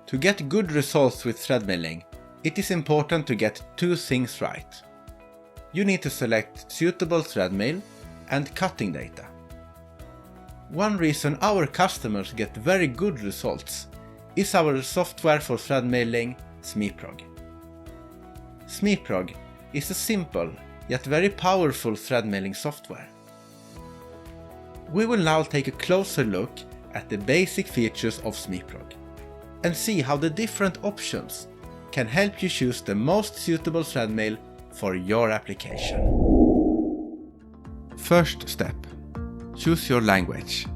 To get good results with thread milling, it is important to get two things right. You need to select suitable thread mill and cutting data. One reason our customers get very good results is our software for thread milling, SmiProg. SmiProg is a simple yet very powerful thread milling software. We will now take a closer look at the basic features of SmiProg and see how the different options can help you choose the most suitable thread mill for your application. First step: choose your language.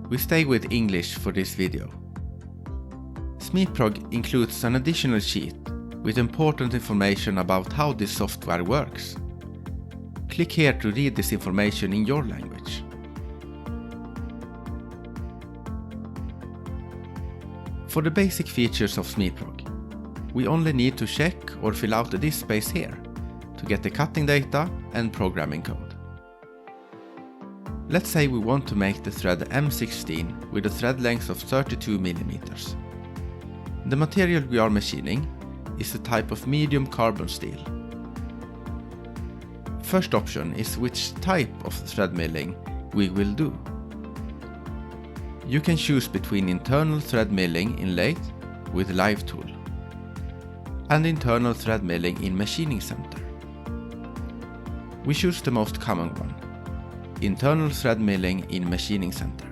We stay with English for this video. SmiProg includes an additional sheet with important information about how this software works. Click here to read this information in your language. For the basic features of SmiProg, we only need to check or fill out this space here to get the cutting data and programming code. Let's say we want to make the thread M16 with a thread length of 32 mm. The material we are machining is a type of medium carbon steel. First option is which type of thread milling we will do. You can choose between internal thread milling in lathe with live tool and internal thread milling in machining center. We choose the most common one, internal thread milling in machining center.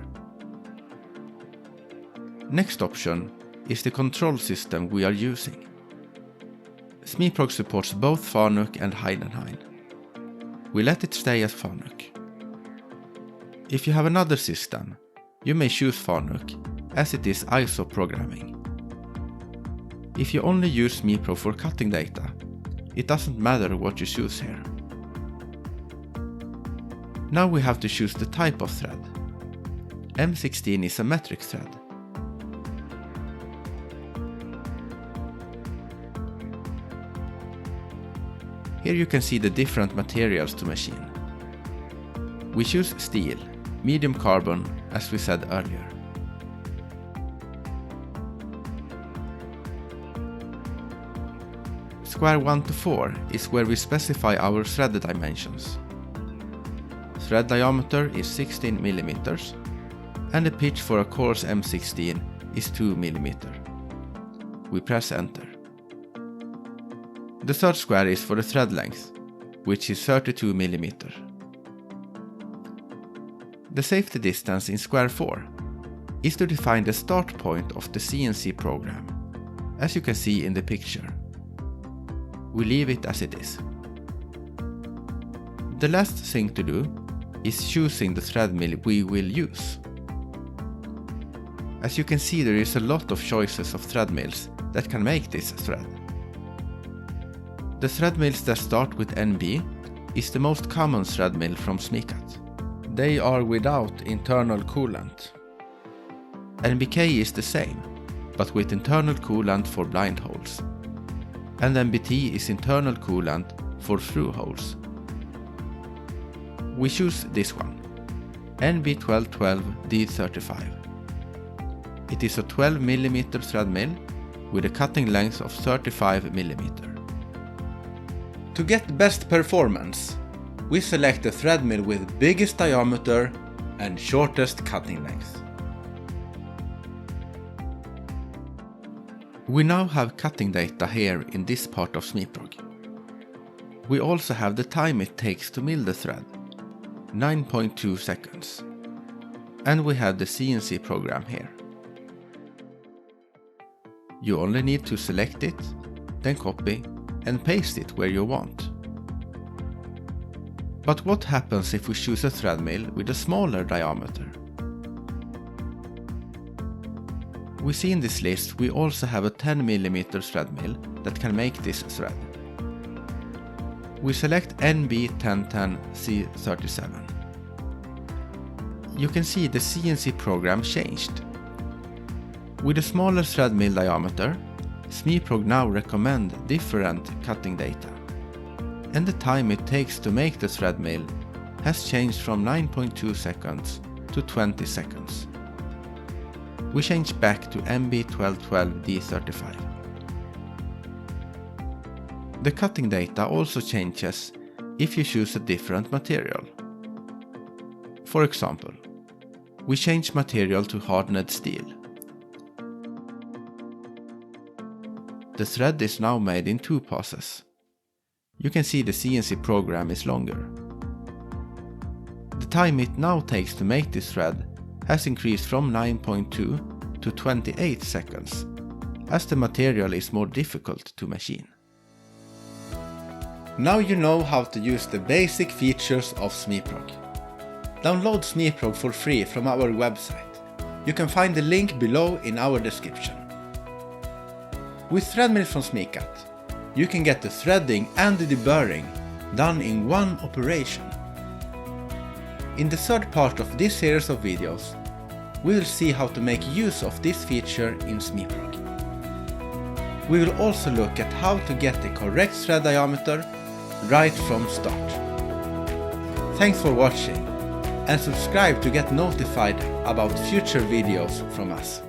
Next option is the control system we are using. SmiProg supports both Fanuc and Heidenhain. We let it stay as Fanuc. If you have another system, you may choose Fanuc, as it is ISO programming. If you only use SmiProg for cutting data, it doesn't matter what you choose here. Now we have to choose the type of thread. M16 is a metric thread. Here you can see the different materials to machine. We choose steel, medium carbon, as we said earlier. Square 1 to 4 is where we specify our thread dimensions. Thread diameter is 16 mm and the pitch for a coarse M16 is 2 mm. We press enter. The third square is for the thread length, which is 32 mm. The safety distance in square 4 is to define the start point of the CNC program, as you can see in the picture. We leave it as it is. The last thing to do is choosing the thread mill we will use. As you can see, there is a lot of choices of thread mills that can make this thread. The thread mills that start with NB is the most common thread mill from SmiCut. They are without internal coolant. NBK is the same, but with internal coolant for blind holes. And NBT is internal coolant for through holes. We choose this one, NB1212D35. It is a 12 mm thread mill with a cutting length of 35 mm. To get best performance, we select the thread mill with biggest diameter and shortest cutting length. We now have cutting data here in this part of SmiProg. We also have the time it takes to mill the thread, 9.2 seconds. And we have the CNC program here. You only need to select it, then copy and paste it where you want. But what happens if we choose a thread mill with a smaller diameter? We see in this list we also have a 10 mm thread mill that can make this thread. We select NB1010C37. You can see the CNC program changed. With a smaller thread mill diameter, SmiProg now recommend different cutting data. And the time it takes to make the thread mill has changed from 9.2 seconds to 20 seconds. we change back to MB1212D35. The cutting data also changes if you choose a different material. For example, we change material to hardened steel. The thread is now made in 2 passes. You can see the CNC program is longer. The time it now takes to make this thread has increased from 9.2 to 28 seconds, as the material is more difficult to machine. Now you know how to use the basic features of SmiProg. Download SmiProg for free from our website. You can find the link below in our description. With threadmill from SmiCut, you can get the threading and the deburring done in one operation. In the third part of this series of videos, we will see how to make use of this feature in SmiProg. We will also look at how to get the correct thread diameter right from start. Thanks for watching, and subscribe to get notified about future videos from us.